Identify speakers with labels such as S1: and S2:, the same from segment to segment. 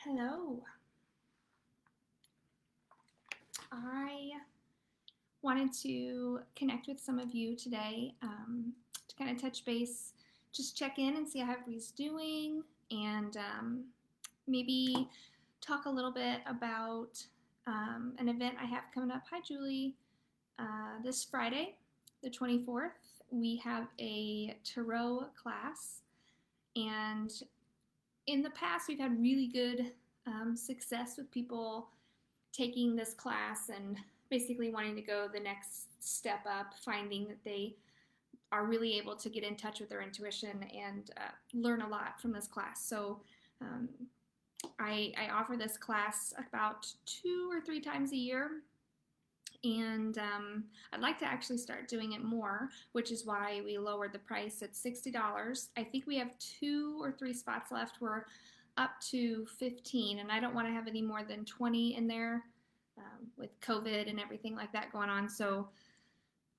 S1: Hello. I wanted to connect with some of you today to kind of touch base, just check in and see how everybody's doing, and maybe talk a little bit about an event I have coming up. Hi, Julie. This Friday, the 24th, we have a tarot class, and in the past, we've had really good success with people taking this class and basically wanting to go the next step up, finding that they are really able to get in touch with their intuition and learn a lot from this class. So um, I offer this class about 2 or 3 times a year. And I'd like to actually start doing it more, which is why we lowered the price at $60. I think we have 2 or 3 spots left. We're up to 15, and I don't want to have any more than 20 in there with COVID and everything like that going on. So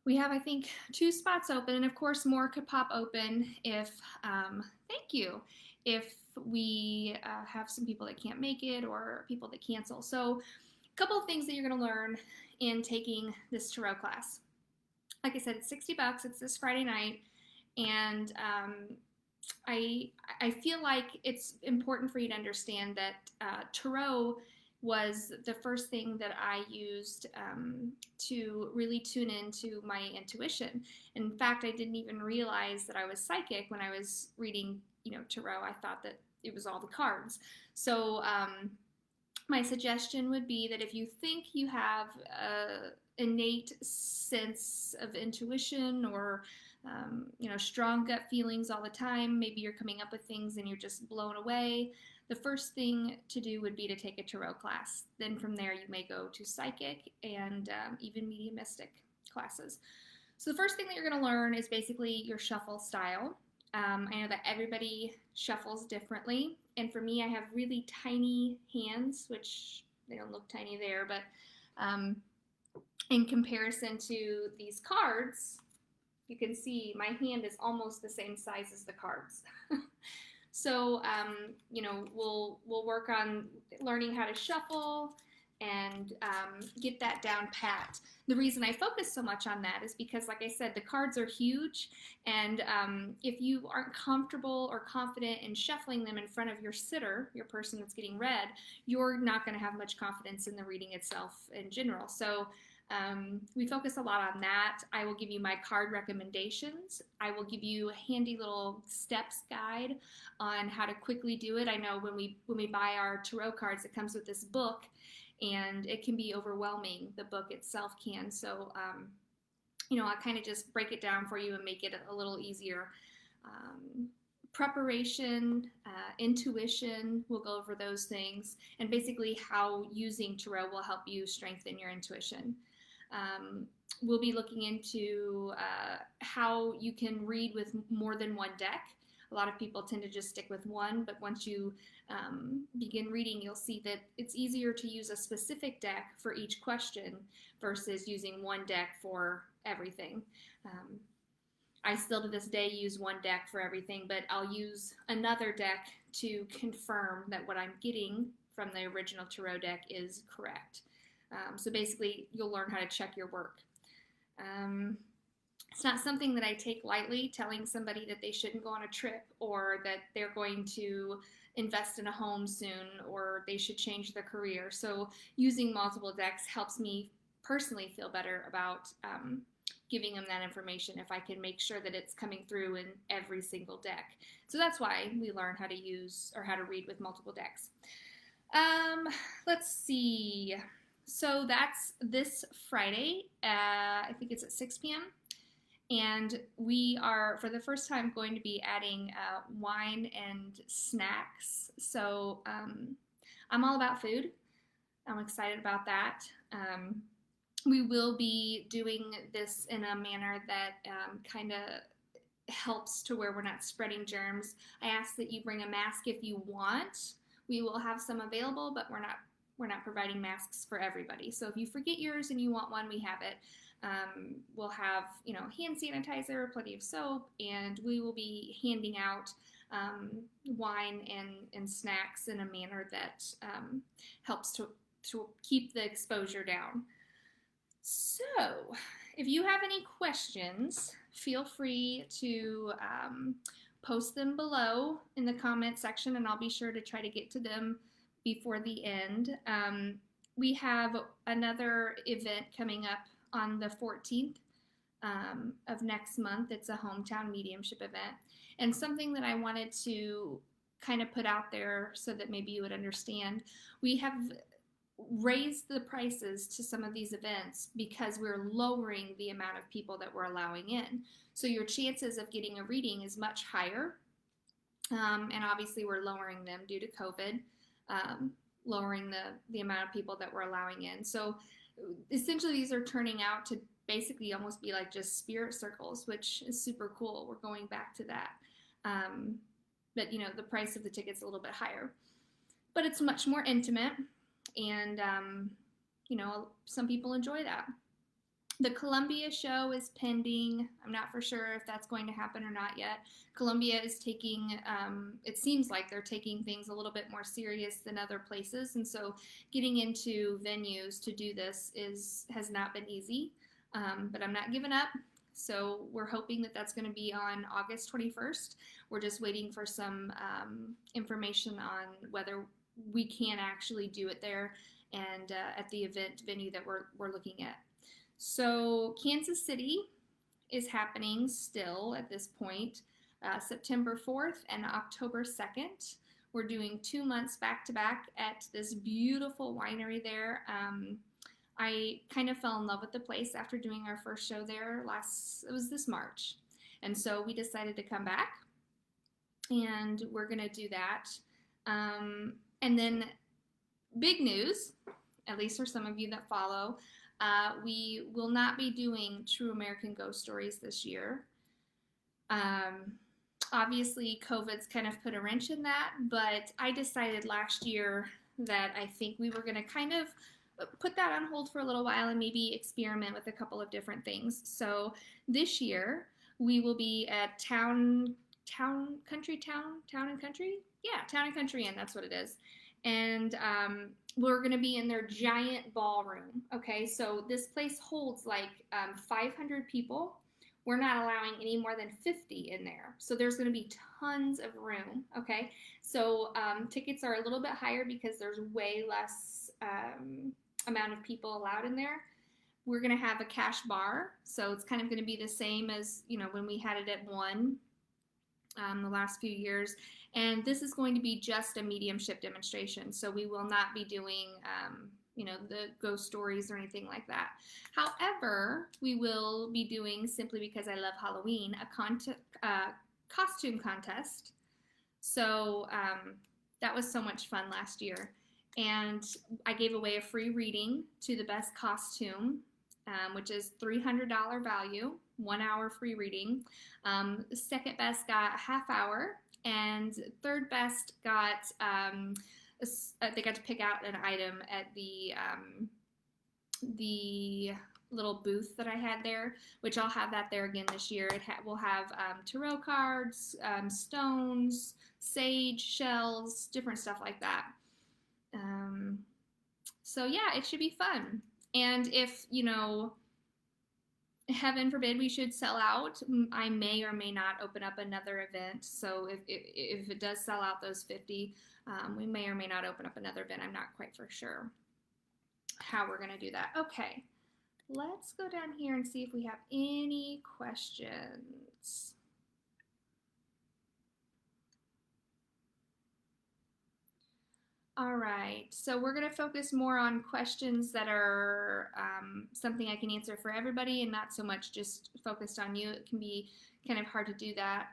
S1: we have, I think, 2 spots open, and of course, more could pop open if, thank you, if we have some people that can't make it or people that cancel. So a couple of things that you're going to learn in taking this tarot class. Like I said, it's $60. It's this Friday night, and I feel like it's important for you to understand that tarot was the first thing that I used to really tune into my intuition. In fact, I didn't even realize that I was psychic when I was reading, tarot. I thought that it was all the cards. So my suggestion would be that if you think you have an innate sense of intuition or strong gut feelings all the time, maybe you're coming up with things and you're just blown away, the first thing to do would be to take a tarot class. Then from there you may go to psychic and even mediumistic classes. So the first thing that you're going to learn is basically your shuffle style. I know that everybody shuffles differently, and for me, I have really tiny hands, which they don't look tiny there, but in comparison to these cards, you can see my hand is almost the same size as the cards. So, we'll work on learning how to shuffle and get that down pat. The reason I focus so much on that is because, like I said, the cards are huge, and if you aren't comfortable or confident in shuffling them in front of your sitter, your person that's getting read, you're not going to have much confidence in the reading itself in general. So we focus a lot on that. I will give you my card recommendations. I will give you a handy little steps guide on how to quickly do it. I know when we buy our tarot cards, it comes with this book, and it can be overwhelming. The book itself can. So, I kind of just break it down for you and make it a little easier. Preparation, intuition, we'll go over those things, and basically how using tarot will help you strengthen your intuition. We'll be looking into how you can read with more than one deck. A lot of people tend to just stick with one, but once you begin reading, you'll see that it's easier to use a specific deck for each question versus using one deck for everything. I still to this day use one deck for everything, but I'll use another deck to confirm that what I'm getting from the original tarot deck is correct. So basically, you'll learn how to check your work. It's not something that I take lightly, telling somebody that they shouldn't go on a trip or that they're going to invest in a home soon or they should change their career. So using multiple decks helps me personally feel better about giving them that information if I can make sure that it's coming through in every single deck. So that's why we learn how to use or how to read with multiple decks. Let's see. So that's this Friday. I think it's at 6 p.m. And we are, for the first time, going to be adding wine and snacks. So I'm all about food. I'm excited about that. We will be doing this in a manner that kind of helps to where we're not spreading germs. I ask that you bring a mask if you want. We will have some available, but we're not providing masks for everybody. So if you forget yours and you want one, we have it. We'll have, hand sanitizer, plenty of soap, and we will be handing out wine and snacks in a manner that helps to keep the exposure down. So, if you have any questions, feel free to post them below in the comment section, and I'll be sure to try to get to them before the end. We have another event coming up on the 14th of next month. It's a hometown mediumship event, and something that I wanted to kind of put out there so that maybe you would understand. We have raised the prices to some of these events because we're lowering the amount of people that we're allowing in. So your chances of getting a reading is much higher. And obviously we're lowering them due to COVID, lowering the amount of people that we're allowing in. So essentially these are turning out to basically almost be like just spirit circles, which is super cool. We're going back to that. But the price of the ticket's a little bit higher. But it's much more intimate. And, some people enjoy that. The Columbia show is pending. I'm not for sure if that's going to happen or not yet. Columbia is taking, it seems like they're taking things a little bit more serious than other places. And so getting into venues to do this has not been easy, but I'm not giving up. So we're hoping that that's going to be on August 21st. We're just waiting for some information on whether we can actually do it there and at the event venue that we're looking at. So Kansas City is happening still at this point, September 4th and October 2nd. We're doing 2 months back to back at this beautiful winery there. I kind of fell in love with the place after doing our first show there it was this March. And so we decided to come back and we're going to do that. And then big news, at least for some of you that follow, we will not be doing True American Ghost Stories this year. Obviously, COVID's kind of put a wrench in that, but I decided last year that I think we were going to kind of put that on hold for a little while and maybe experiment with a couple of different things. So this year, we will be at Town and Country Inn, that's what it is. And we're going to be in their giant ballroom. Okay, so this place holds like 500 people. We're not allowing any more than 50 in there. So there's going to be tons of room. Okay, so tickets are a little bit higher because there's way less amount of people allowed in there. We're going to have a cash bar. So it's kind of going to be the same as, when we had it at one. The last few years, and this is going to be just a mediumship demonstration, so we will not be doing the ghost stories or anything like that. However, we will be doing, simply because I love Halloween, a costume contest. So that was so much fun last year, and I gave away a free reading to the best costume, which is $300 value, 1 hour free reading. The second best got a half hour, and third best got, they got to pick out an item at the little booth that I had there, which I'll have that there again this year. We'll have tarot cards, stones, sage, shells, different stuff like that. So yeah, it should be fun. And if, heaven forbid we should sell out, I may or may not open up another event. So if it does sell out those 50, we may or may not open up another event. I'm not quite for sure how we're going to do that. Okay, let's go down here and see if we have any questions. All right, so we're going to focus more on questions that are something I can answer for everybody and not so much just focused on you. It can be kind of hard to do that.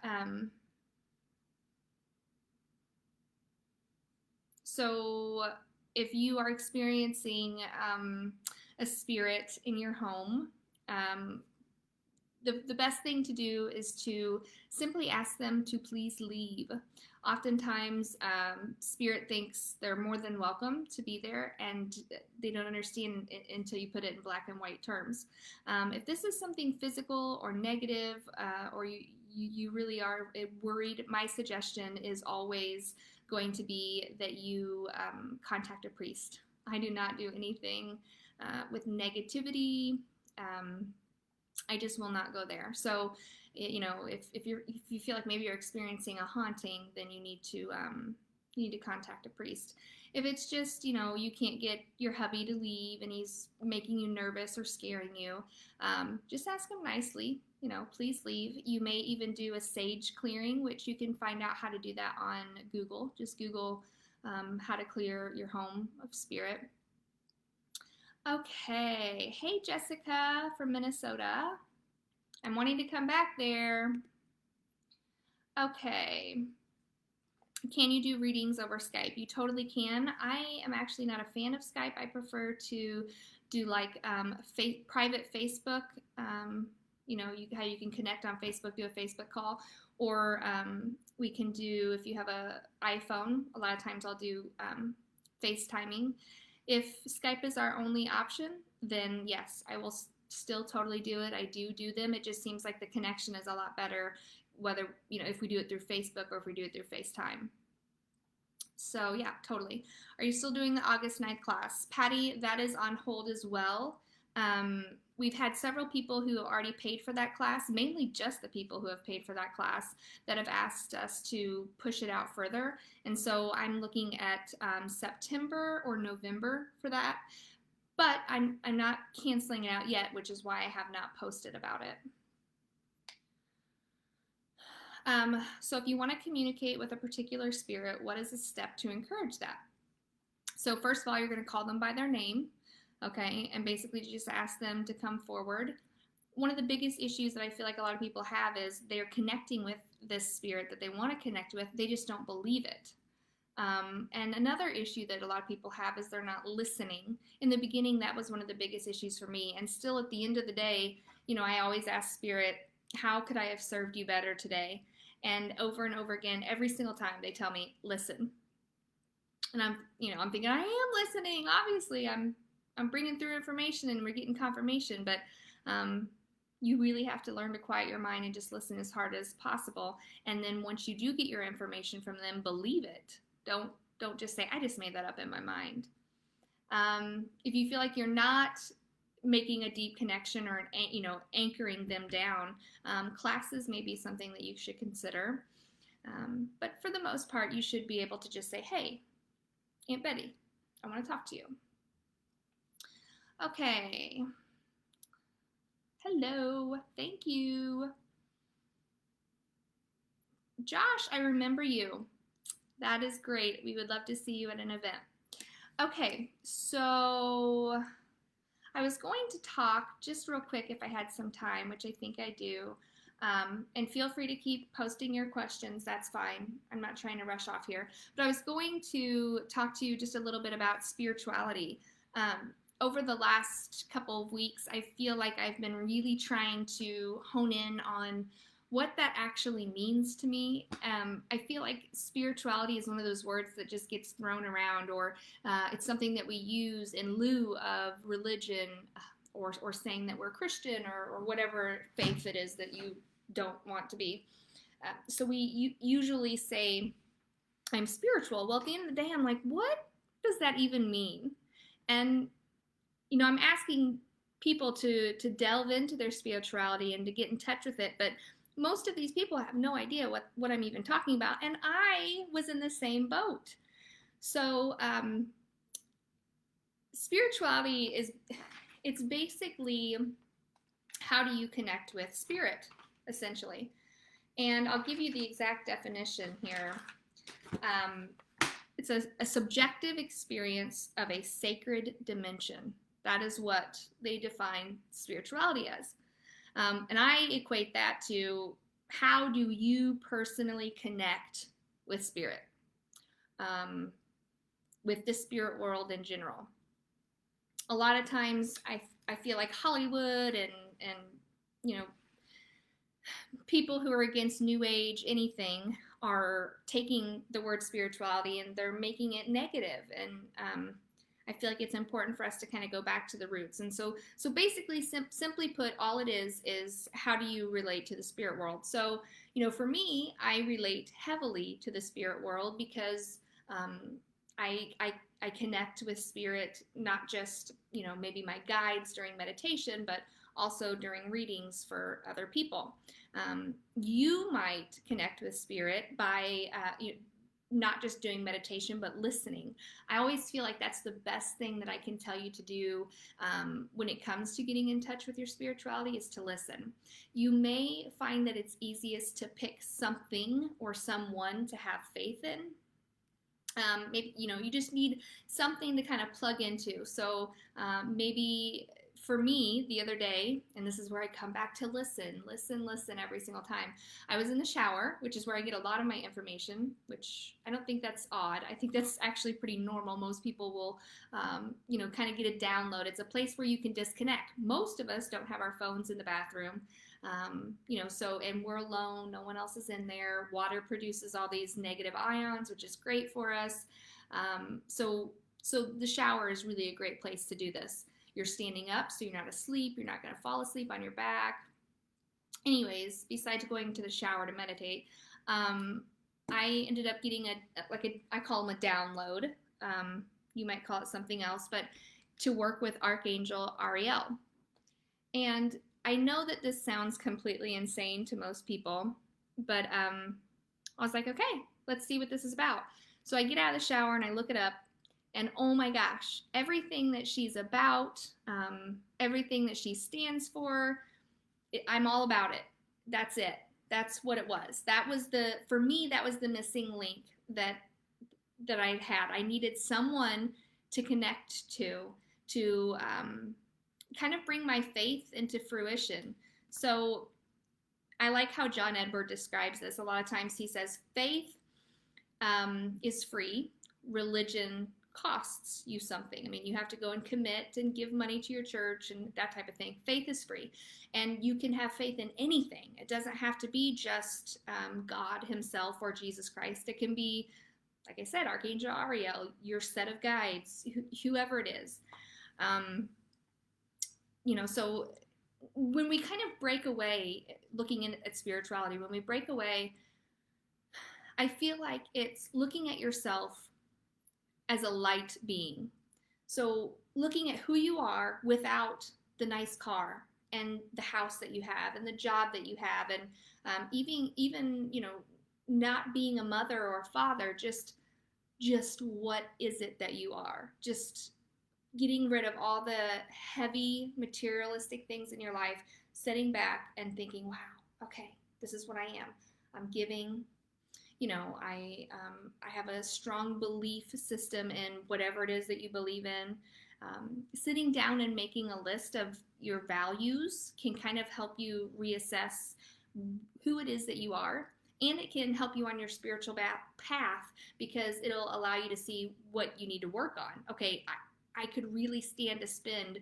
S1: So if you are experiencing a spirit in your home, the best thing to do is to simply ask them to please leave. Oftentimes, spirit thinks they're more than welcome to be there, and they don't understand it until you put it in black and white terms. If this is something physical or negative, or you really are worried, my suggestion is always going to be that you contact a priest. I do not do anything with negativity. I just will not go there. So, if you feel like maybe you're experiencing a haunting, then you need to contact a priest. If it's just, you can't get your hubby to leave and he's making you nervous or scaring you, just ask him nicely, please leave. You may even do a sage clearing, which you can find out how to do that on Google. Just Google how to clear your home of spirit. Okay. Hey, Jessica from Minnesota. I'm wanting to come back there. Okay. Can you do readings over Skype? You totally can. I am actually not a fan of Skype. I prefer to do like private Facebook, how you can connect on Facebook, do a Facebook call, or we can do, if you have an iPhone, a lot of times I'll do FaceTiming. If Skype is our only option, then yes, I will still totally do it. I do them. It just seems like the connection is a lot better, whether, if we do it through Facebook or if we do it through FaceTime. So yeah, totally. Are you still doing the August 9th class? Patty, that is on hold as well. We've had several people who have already paid for that class, mainly just the people who have paid for that class, that have asked us to push it out further. And so I'm looking at September or November for that. But I'm not canceling it out yet, which is why I have not posted about it. So if you want to communicate with a particular spirit, what is a step to encourage that? So first of all, you're going to call them by their name, okay, and basically just ask them to come forward. One of the biggest issues that I feel like a lot of people have is they're connecting with this spirit that they want to connect with, they just don't believe it. And another issue that a lot of people have is they're not listening. In the beginning, that was one of the biggest issues for me. And still at the end of the day, I always ask Spirit, how could I have served you better today? And over again, every single time they tell me, listen. And I'm thinking, I am listening. Obviously, I'm bringing through information and we're getting confirmation, but you really have to learn to quiet your mind and just listen as hard as possible. And then once you do get your information from them, believe it. Don't just say, I just made that up in my mind. If you feel like you're not making a deep connection or anchoring them down, classes may be something that you should consider. But for the most part, you should be able to just say, hey, Aunt Betty, I want to talk to you. Okay. Hello. Thank you. Josh, I remember you. That is great. We would love to see you at an event. Okay, so I was going to talk just real quick if I had some time, which I think I do. And feel free to keep posting your questions. That's fine. I'm not trying to rush off here. But I was going to talk to you just a little bit about spirituality. Over the last couple of weeks, I feel like I've been really trying to hone in on what that actually means to me. I feel like spirituality is one of those words that just gets thrown around, or it's something that we use in lieu of religion, or saying that we're Christian, or whatever faith it is that you don't want to be. So we usually say, I'm spiritual. Well, at the end of the day, I'm like, what does that even mean? And, I'm asking people to delve into their spirituality and to get in touch with it, but most of these people have no idea what I'm even talking about, and I was in the same boat. So spirituality it's basically, how do you connect with spirit, essentially? And I'll give you the exact definition here. It's a subjective experience of a sacred dimension. That is what they define spirituality as. And I equate that to, how do you personally connect with spirit, with the spirit world in general? A lot of times I feel like Hollywood and people who are against New Age anything are taking the word spirituality and they're making it negative. And I feel like it's important for us to kind of go back to the roots. And so basically, simply put, all it is how do you relate to the spirit world? So, for me, I relate heavily to the spirit world because um, I connect with spirit, not just, maybe my guides during meditation, but also during readings for other people. You might connect with spirit by not just doing meditation, but listening. I always feel like that's the best thing that I can tell you to do when it comes to getting in touch with your spirituality is to listen. You may find that it's easiest to pick something or someone to have faith in. Maybe you just need something to kind of plug into. So maybe for me the other day, and this is where I come back to listen every single time. I was in the shower, which is where I get a lot of my information, which I don't think that's odd. I think that's actually pretty normal. Most people will, kind of get a download. It's a place where you can disconnect. Most of us don't have our phones in the bathroom. And we're alone, no one else is in there. Water produces all these negative ions, which is great for us. So the shower is really a great place to do this. You're standing up, so you're not asleep. You're not going to fall asleep on your back. Anyways, besides going to the shower to meditate, I ended up getting I call them a download. You might call it something else, but to work with Archangel Ariel. And I know that this sounds completely insane to most people, but I was like, okay, let's see what this is about. So I get out of the shower and I look it up, and oh my gosh, everything that she's about, everything that she stands for, I'm all about it. That's it. That's what it was. For me, that was the missing link that I had. I needed someone to connect to kind of bring my faith into fruition. So I like how John Edward describes this. A lot of times he says faith is free, religion costs you something. I mean, you have to go and commit and give money to your church and that type of thing. Faith is free, and you can have faith in anything. It doesn't have to be just God himself or Jesus Christ. It can be, like I said, Archangel Ariel, your set of guides, whoever it is. So when we kind of break away, looking at spirituality, when we break away, I feel like it's looking at yourself as a light being. So looking at who you are without the nice car and the house that you have and the job that you have, and even not being a mother or a father, just what is it that you are? Just getting rid of all the heavy materialistic things in your life, sitting back and thinking, wow, okay, this is what I am. I'm giving. I have a strong belief system in whatever it is that you believe in. Sitting down and making a list of your values can kind of help you reassess who it is that you are, and it can help you on your spiritual path because it'll allow you to see what you need to work on. Okay, I could really stand to spend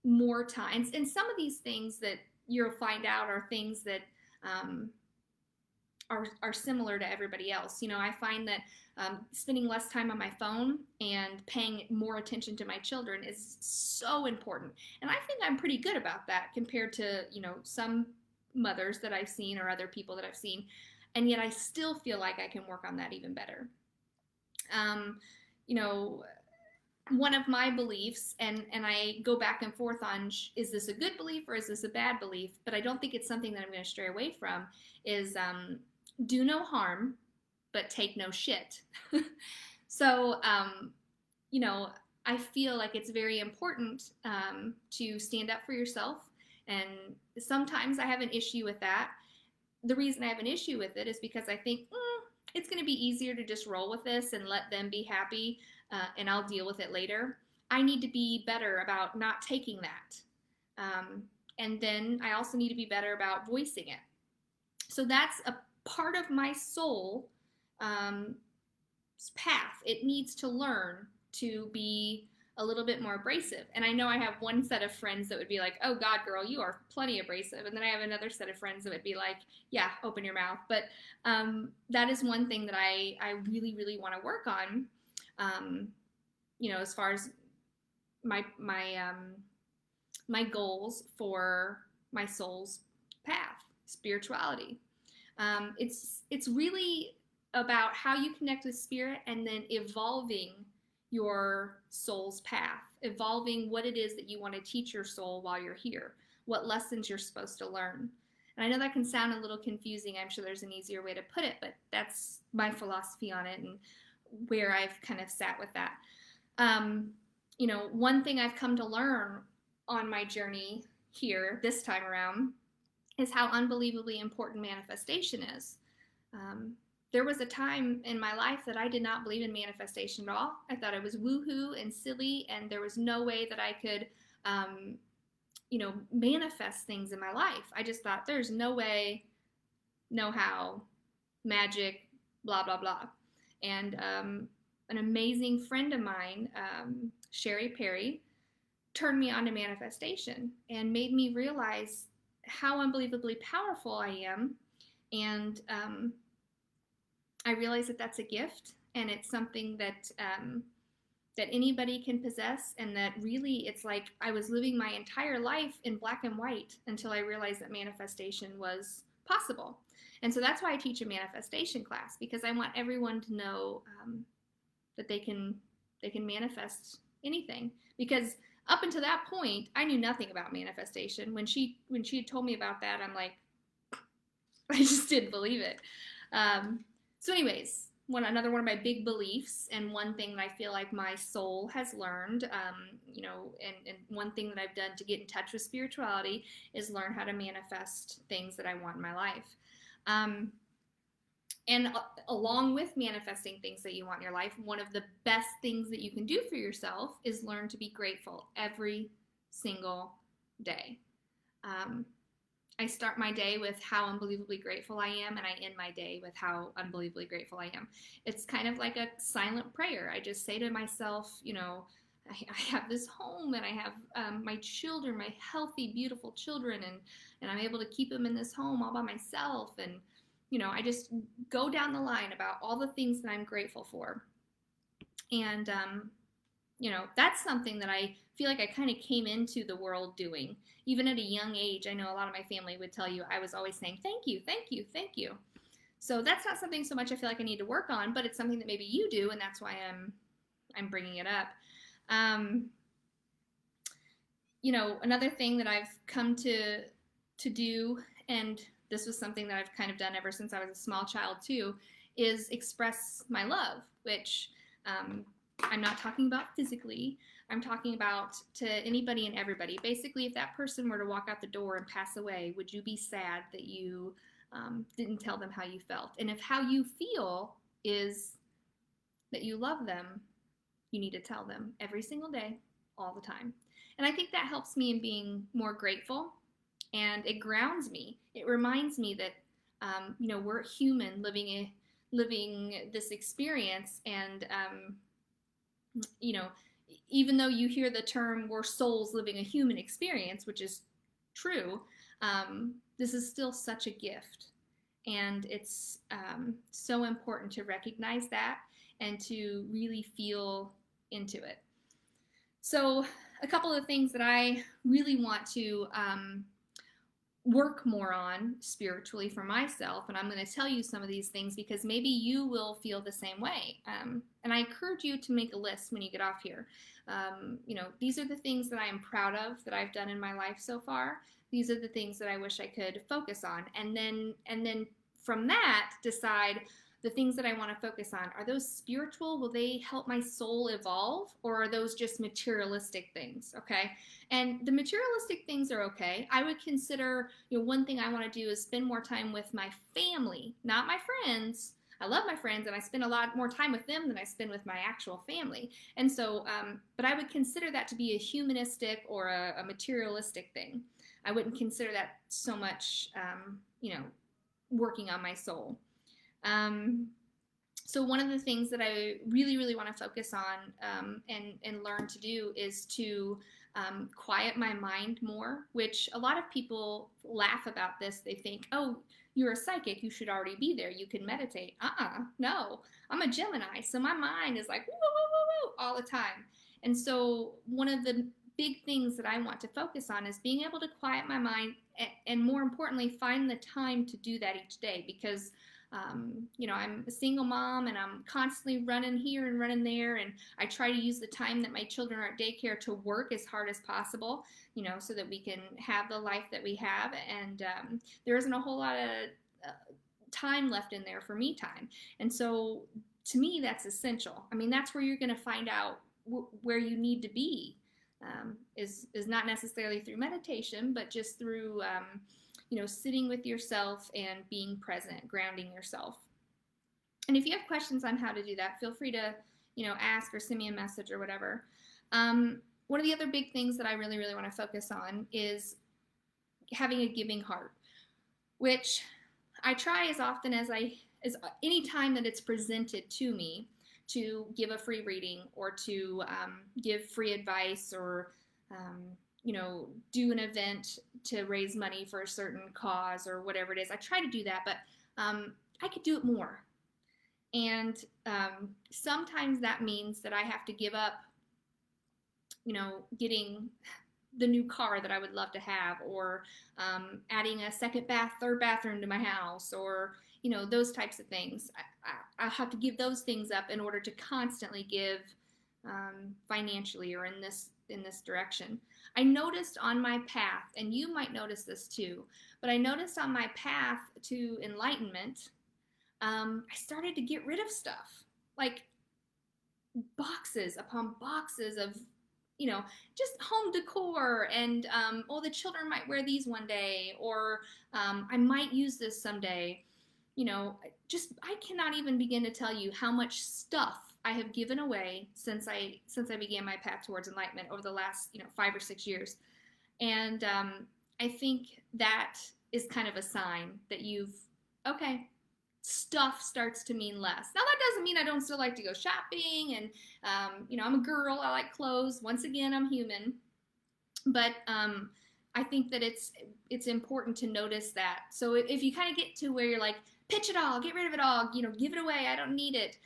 S1: more time. And some of these things that you'll find out are things that are similar to everybody else. I find that spending less time on my phone and paying more attention to my children is so important. And I think I'm pretty good about that compared to, some mothers that I've seen or other people that I've seen. And yet I still feel like I can work on that even better. One of my beliefs, and I go back and forth on, is this a good belief or is this a bad belief? But I don't think it's something that I'm going to stray away from, is do no harm, but take no shit. So, I feel like it's very important to stand up for yourself. And sometimes I have an issue with that. The reason I have an issue with it is because I think it's going to be easier to just roll with this and let them be happy, and I'll deal with it later. I need to be better about not taking that. And then I also need to be better about voicing it. So that's a part of my soul path. It needs to learn to be a little bit more abrasive. And I know I have one set of friends that would be like, oh God, girl, you are plenty abrasive. And then I have another set of friends that would be like, yeah, open your mouth. But that is one thing that I really, really want to work on. as far as my goals for my soul's path, spirituality. It's really about how you connect with spirit and then evolving your soul's path, evolving what it is that you want to teach your soul while you're here, what lessons you're supposed to learn. And I know that can sound a little confusing. I'm sure there's an easier way to put it, but that's my philosophy on it and where I've kind of sat with that. One thing I've come to learn on my journey here this time around is how unbelievably important manifestation is. There was a time in my life that I did not believe in manifestation at all. I thought it was woohoo and silly, and there was no way that I could, manifest things in my life. I just thought there's no way, no how, magic, blah, blah, blah. And an amazing friend of mine, Sherry Perry, turned me on to manifestation and made me realize how unbelievably powerful I am. And I realized that that's a gift, and it's something that that anybody can possess, and that really it's like I was living my entire life in black and white until I realized that manifestation was possible. And so that's why I teach a manifestation class, because I want everyone to know that they can manifest anything. Because up until that point, I knew nothing about manifestation. When she had told me about that, I'm like, I just didn't believe it. So anyways, another one of my big beliefs, and one thing that I feel like my soul has learned, and one thing that I've done to get in touch with spirituality is learn how to manifest things that I want in my life. And along with manifesting things that you want in your life, one of the best things that you can do for yourself is learn to be grateful every single day. I start my day with how unbelievably grateful I am, and I end my day with how unbelievably grateful I am. It's kind of like a silent prayer. I just say to myself, I have this home, and I have my children, my healthy, beautiful children, and I'm able to keep them in this home all by myself. And, I just go down the line about all the things that I'm grateful for. And, that's something that I feel like I kind of came into the world doing. Even at a young age, I know a lot of my family would tell you I was always saying, thank you, thank you, thank you. So that's not something so much I feel like I need to work on, but it's something that maybe you do, and that's why I'm bringing it up. Another thing that I've come to do, and this was something that I've kind of done ever since I was a small child too, is express my love, which I'm not talking about physically. I'm talking about to anybody and everybody. Basically, if that person were to walk out the door and pass away, would you be sad that you didn't tell them how you felt? And if how you feel is that you love them, you need to tell them every single day, all the time. And I think that helps me in being more grateful, and it grounds me. It reminds me that we're human living this experience, and even though you hear the term we're souls living a human experience, which is true, this is still such a gift. And it's so important to recognize that and to really feel into it. So a couple of things that I really want to work more on spiritually for myself, and I'm going to tell you some of these things because maybe you will feel the same way. And I encourage you to make a list when you get off here. These are the things that I am proud of that I've done in my life so far. These are the things that I wish I could focus on, and then from that decide the things that I want to focus on. Are those spiritual? Will they help my soul evolve? Or are those just materialistic things? Okay. And the materialistic things are okay. I would consider, one thing I want to do is spend more time with my family, not my friends. I love my friends, and I spend a lot more time with them than I spend with my actual family. And so, but I would consider that to be a humanistic or a materialistic thing. I wouldn't consider that so much, working on my soul. So one of the things that I really, really want to focus on and learn to do is to quiet my mind more, which a lot of people laugh about this. They think, oh, you're a psychic, you should already be there, you can meditate. No, I'm a Gemini, so my mind is like, woo, woo, woo, woo. all the time. And so one of the big things that I want to focus on is being able to quiet my mind and more importantly, find the time to do that each day because I'm a single mom and I'm constantly running here and running there. And I try to use the time that my children are at daycare to work as hard as possible, so that we can have the life that we have. And there isn't a whole lot of time left in there for me time. And so to me, that's essential. I mean, that's where you're going to find out where you need to be. Is not necessarily through meditation, but just through sitting with yourself and being present, grounding yourself. And if you have questions on how to do that, feel free to ask or send me a message or whatever. One of the other big things that I really, really want to focus on is having a giving heart, which I try as often as any time that it's presented to me to give a free reading or to give free advice or do an event to raise money for a certain cause or whatever it is. I try to do that, but I could do it more. And sometimes that means that I have to give up, getting the new car that I would love to have, or adding a third bathroom to my house, or those types of things. I have to give those things up in order to constantly give financially or in this direction. I noticed on my path, and you might notice this too, but I noticed on my path to enlightenment, I started to get rid of stuff, like boxes upon boxes of just home decor and the children might wear these one day, or I might use this someday. I cannot even begin to tell you how much stuff I have given away since I began my path towards enlightenment over the last 5 or 6 years. And I think that is kind of a sign that stuff starts to mean less. Now that doesn't mean I don't still like to go shopping, and I'm a girl, I like clothes. Once again, I'm human. But I think that it's important to notice that. So if you kind of get to where you're like, pitch it all, get rid of it all, give it away, I don't need it.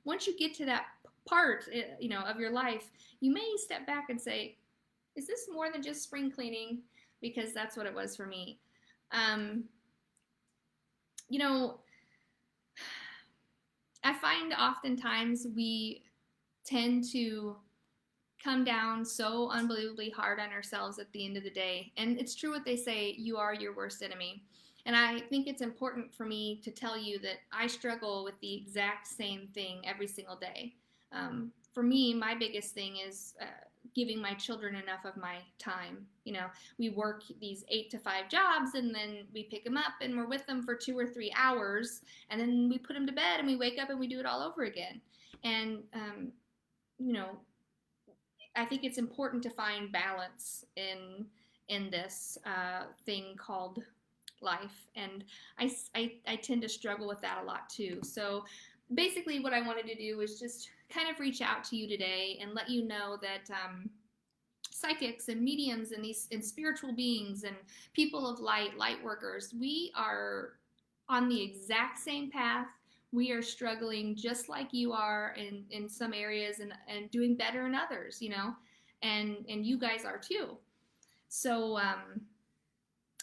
S1: Once you get to that part, of your life, you may step back and say, is this more than just spring cleaning? Because that's what it was for me. I find oftentimes we tend to come down so unbelievably hard on ourselves at the end of the day. And it's true what they say, you are your worst enemy. And I think it's important for me to tell you that I struggle with the exact same thing every single day. For me, my biggest thing is giving my children enough of my time. We work these 8 to 5 jobs, and then we pick them up and we're with them for 2 or 3 hours, and then we put them to bed and we wake up and we do it all over again. And, I think it's important to find balance in this thing called life. And I tend to struggle with that a lot too. So basically what I wanted to do was just kind of reach out to you today and let you know that psychics and mediums and spiritual beings and people of light workers, we are on the exact same path. We are struggling just like you are in some areas and doing better in others, and you guys are too. So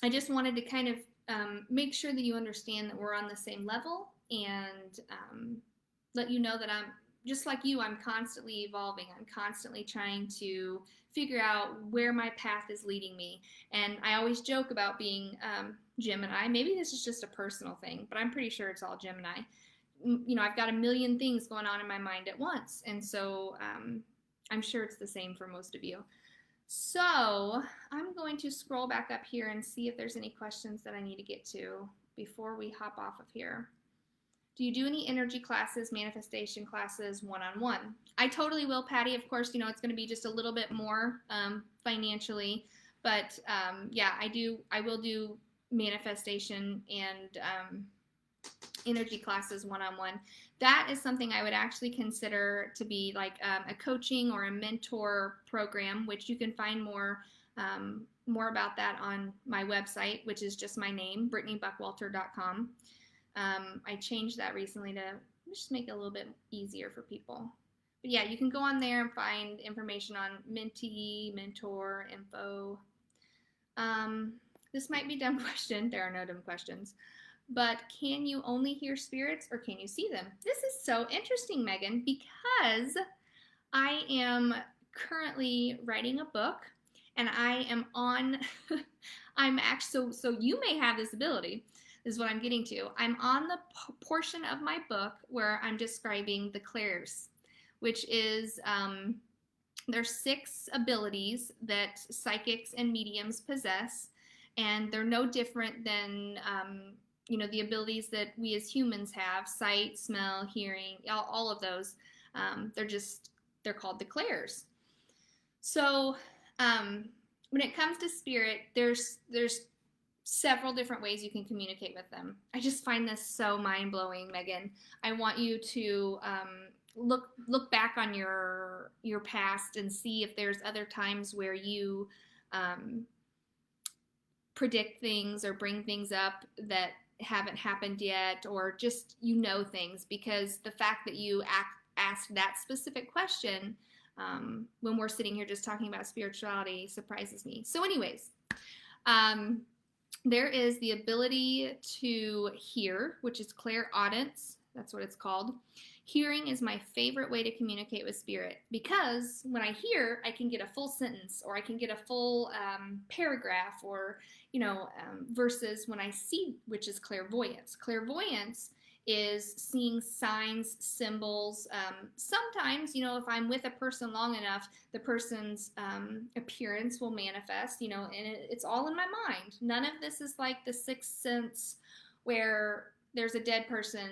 S1: I just wanted to kind of make sure that you understand that we're on the same level, and let you know that I'm just like you. I'm constantly evolving. I'm constantly trying to figure out where my path is leading me. And I always joke about being Gemini. Maybe this is just a personal thing, but I'm pretty sure it's all Gemini. I've got a million things going on in my mind at once. And so I'm sure it's the same for most of you. So I'm going to scroll back up here and see if there's any questions that I need to get to before we hop off of here. Do you do any energy classes, manifestation classes, one-on-one? I totally will, Patty. Of course, it's going to be just a little bit more financially. But yeah, I will do manifestation and energy classes one-on-one. That is something I would actually consider to be like a coaching or a mentor program, which you can find more about that on my website, which is just my name, BritneyBuckwalter.com. I changed that recently to just make it a little bit easier for people. But yeah, you can go on there and find information on Mentee, Mentor, info. Um, this might be a dumb question. There are no dumb questions. But can you only hear spirits or can you see them? This is so interesting, Megan, because I am currently writing a book and I am on, I'm actually, so you may have this ability. This is what I'm getting to. I'm on the portion of my book where I'm describing the clairs, which is there's 6 abilities that psychics and mediums possess, and they're no different than the abilities that we as humans have: sight, smell, hearing, all of those. They're called the clairs. So when it comes to spirit, there's several different ways you can communicate with them. I just find this so mind blowing, Megan. I want you to look back on your past and see if there's other times where you predict things or bring things up that haven't happened yet, or just things, because the fact that you asked that specific question when we're sitting here just talking about spirituality surprises me. So anyways, there is the ability to hear, which is clairaudence. That's what it's called. Hearing is my favorite way to communicate with spirit, because when I hear, I can get a full sentence, or I can get a full paragraph, or versus when I see, which is clairvoyance. Clairvoyance is seeing signs, symbols. Sometimes, if I'm with a person long enough, the person's appearance will manifest, and it's all in my mind. None of this is like the sixth sense where there's a dead person,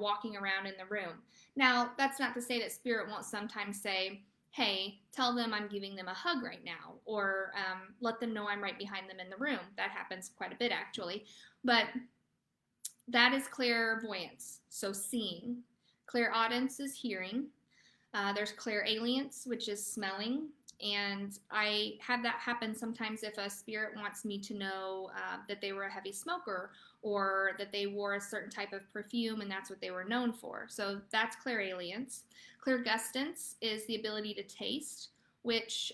S1: walking around in the room. Now, that's not to say that spirit won't sometimes say, hey, tell them I'm giving them a hug right now, or let them know I'm right behind them in the room. That happens quite a bit, actually. But that is clairvoyance, so seeing. Clairaudence is hearing. There's clairalience, which is smelling. And I have that happen sometimes if a spirit wants me to know that they were a heavy smoker, or that they wore a certain type of perfume and that's what they were known for. So that's clairalience. Clairgustance is the ability to taste, which,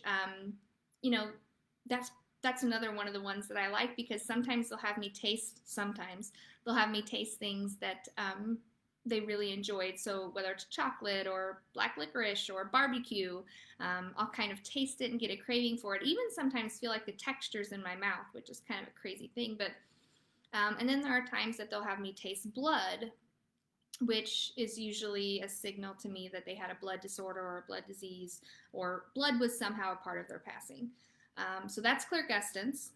S1: that's another one of the ones that I like, because sometimes they'll have me taste things that they really enjoyed. So whether it's chocolate or black licorice or barbecue, I'll kind of taste it and get a craving for it. Even sometimes feel like the texture's in my mouth, which is kind of a crazy thing. But and then there are times that they'll have me taste blood, which is usually a signal to me that they had a blood disorder or a blood disease, or blood was somehow a part of their passing. So that's clairgustance.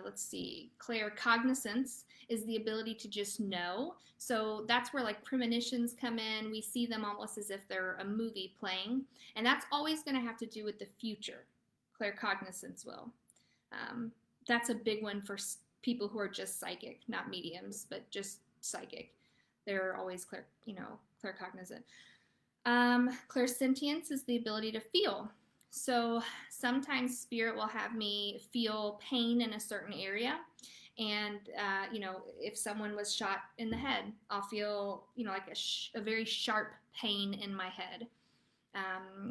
S1: Let's see, claircognizance is the ability to just know. So that's where like premonitions come in. We see them almost as if they're a movie playing, and that's always going to have to do with the future. Claircognizance will. That's a big one for people who are just psychic, not mediums, but just psychic. They're always claircognizant. Clairsentience is the ability to feel. So sometimes spirit will have me feel pain in a certain area. And, if someone was shot in the head, I'll feel, like a very sharp pain in my head.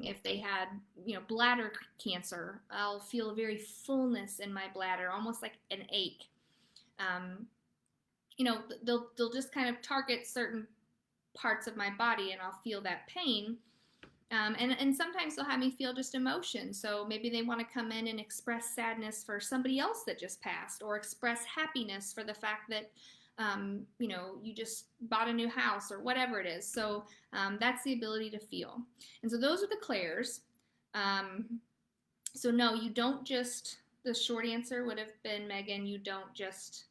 S1: If they had, bladder cancer, I'll feel a very fullness in my bladder, almost like an ache. They'll just kind of target certain parts of my body and I'll feel that pain. And sometimes they'll have me feel just emotion. So maybe they want to come in and express sadness for somebody else that just passed, or express happiness for the fact that, you just bought a new house, or whatever it is. So that's the ability to feel. And so those are the clairs. So no, you don't just, the short answer would have been, Megan, you don't just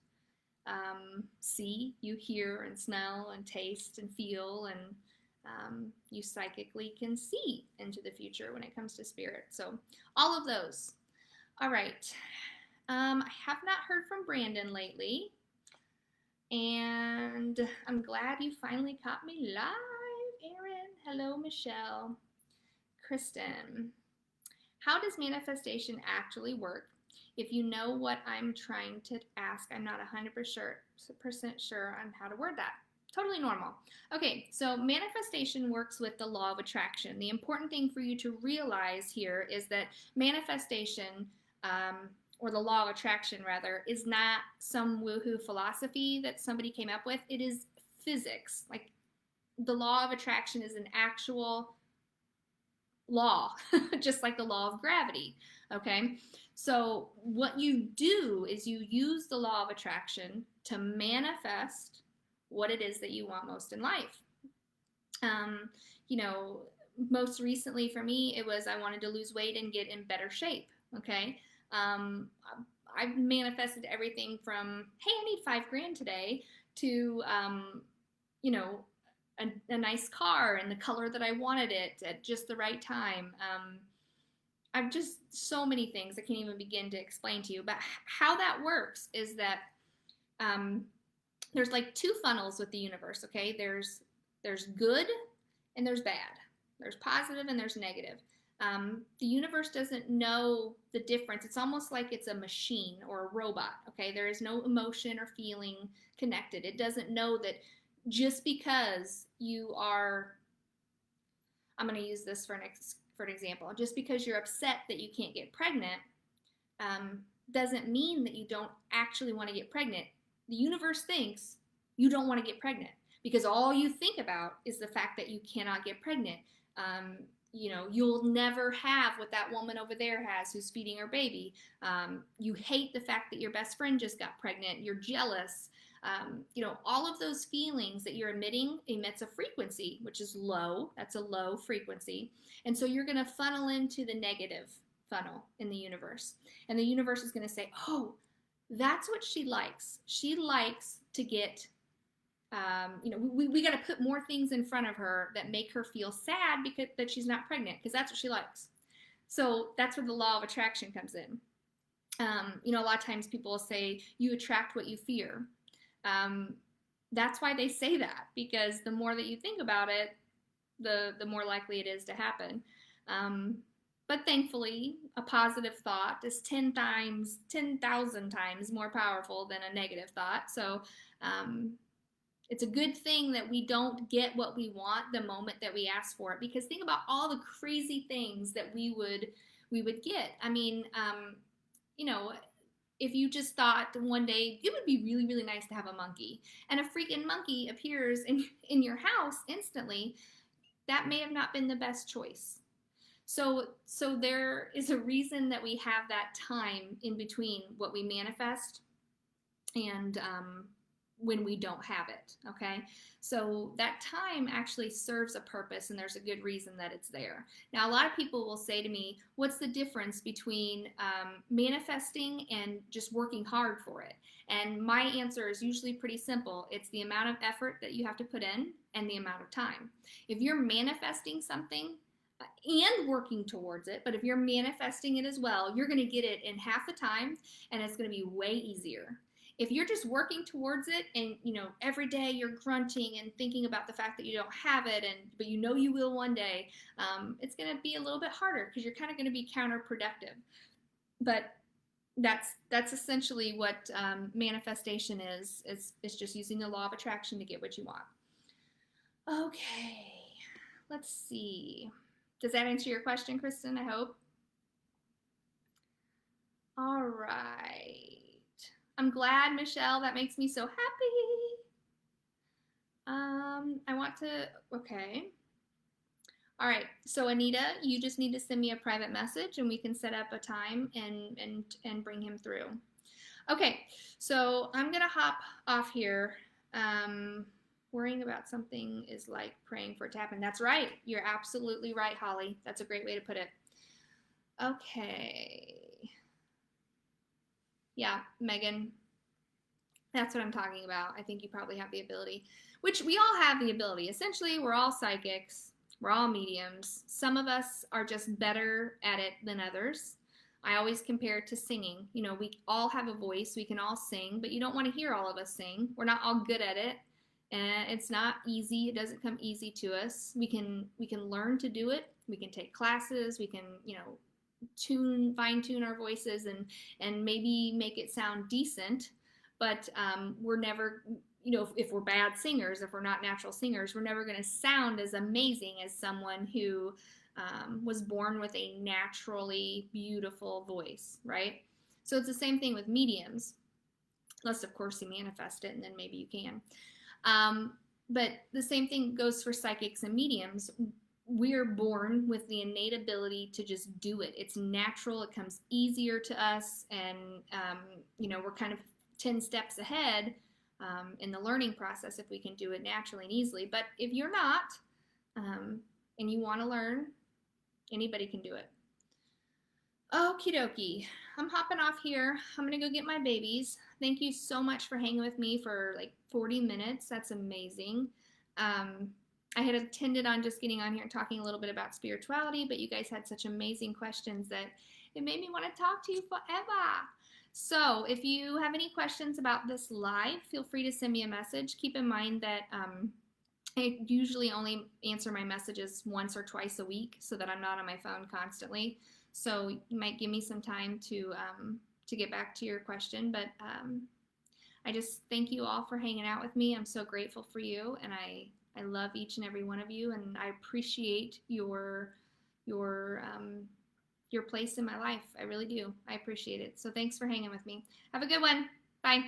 S1: see, you hear and smell and taste and feel, and you psychically can see into the future when it comes to spirit. So all of those. All right. I have not heard from Brandon lately, and I'm glad you finally caught me live. Aaron, hello, Michelle. Kristen, how does manifestation actually work? If you know what I'm trying to ask, I'm not 100% sure on how to word that. Totally normal. Okay, so manifestation works with the law of attraction. The important thing for you to realize here is that manifestation, or the law of attraction rather, is not some woohoo philosophy that somebody came up with. It is physics. Like, the law of attraction is an actual law, just like the law of gravity. Okay, so what you do is you use the law of attraction to manifest what it is that you want most in life. Um, you know, Most recently for me, it was I wanted to lose weight and get in better shape. Okay. Um, I've manifested everything from, hey, I need $5,000 today, to, you know, a nice car and the color that I wanted it at just the right time. I've just so many things I can't even begin to explain to you. But how that works is that, um, there's like two funnels with the universe. Okay, there's good and there's bad. There's positive and there's negative. The universe doesn't know the difference. It's almost like it's a machine or a robot. Okay, there is no emotion or feeling connected. It doesn't know that just because you are, I'm going to use this for an example. Just because you're upset that you can't get pregnant, doesn't mean that you don't actually want to get pregnant. The universe thinks you don't want to get pregnant because all you think about is the fact that you cannot get pregnant. You'll never have what that woman over there has who's feeding her baby. You hate the fact that your best friend just got pregnant. You're jealous. All of those feelings that you're emitting emits a frequency, which is low. That's a low frequency. And so you're going to funnel into the negative funnel in the universe. And the universe is going to say, oh, that's what she likes. She likes to get, we got to put more things in front of her that make her feel sad because that she's not pregnant, because that's what she likes. So that's where the law of attraction comes in. A lot of times people will say you attract what you fear. That's why they say that, because the more that you think about it, the more likely it is to happen. But thankfully, a positive thought is 10,000 times more powerful than a negative thought. So it's a good thing that we don't get what we want the moment that we ask for it, because think about all the crazy things that we would get. I mean, if you just thought one day it would be really, really nice to have a monkey, and a freaking monkey appears in your house instantly, that may have not been the best choice. So there is a reason that we have that time in between what we manifest and when we don't have it, okay? So that time actually serves a purpose, and there's a good reason that it's there. Now, a lot of people will say to me, what's the difference between manifesting and just working hard for it? And my answer is usually pretty simple. It's the amount of effort that you have to put in and the amount of time. If you're manifesting something and working towards it, but if you're manifesting it as well, you're going to get it in half the time, and it's going to be way easier. If you're just working towards it and, every day you're grunting and thinking about the fact that you don't have it, but you will one day, it's going to be a little bit harder because you're kind of going to be counterproductive. But that's essentially what manifestation is. It's just using the law of attraction to get what you want. Okay, let's see. Does that answer your question, Kristen? I hope. All right. I'm glad, Michelle. That makes me so happy. Okay. All right. So Anita, you just need to send me a private message and we can set up a time and bring him through. Okay. So I'm going to hop off here. Worrying about something is like praying for it to happen. That's right. You're absolutely right, Holly. That's a great way to put it. Okay. Yeah, Megan, that's what I'm talking about. I think you probably have the ability, which we all have the ability. Essentially, we're all psychics. We're all mediums. Some of us are just better at it than others. I always compare it to singing. We all have a voice. We can all sing, but you don't want to hear all of us sing. We're not all good at it. And it's not easy. It doesn't come easy to us. We can learn to do it. We can take classes. We can, fine tune our voices and maybe make it sound decent, but we're never if we're bad singers, if we're not natural singers, we're never going to sound as amazing as someone who was born with a naturally beautiful voice, right? So it's the same thing with mediums, unless, of course, you manifest it, and then maybe you can. But the same thing goes for psychics and mediums. We're born with the innate ability to just do it. It's natural. It comes easier to us, and we're kind of 10 steps ahead in the learning process if we can do it naturally and easily. But if you're not, and you want to learn, anybody can do it. Okie dokie. I'm hopping off here. I'm going to go get my babies. Thank you so much for hanging with me for like 40 minutes. That's amazing. I had intended on just getting on here and talking a little bit about spirituality, but you guys had such amazing questions that it made me want to talk to you forever. So if you have any questions about this live, feel free to send me a message. Keep in mind that I usually only answer my messages once or twice a week so that I'm not on my phone constantly. So you might give me some time to get back to your question, but I just thank you all for hanging out with me. I'm so grateful for you, and I love each and every one of you, and I appreciate your place in my life. I really do. I appreciate it. So thanks for hanging with me. Have a good one. Bye.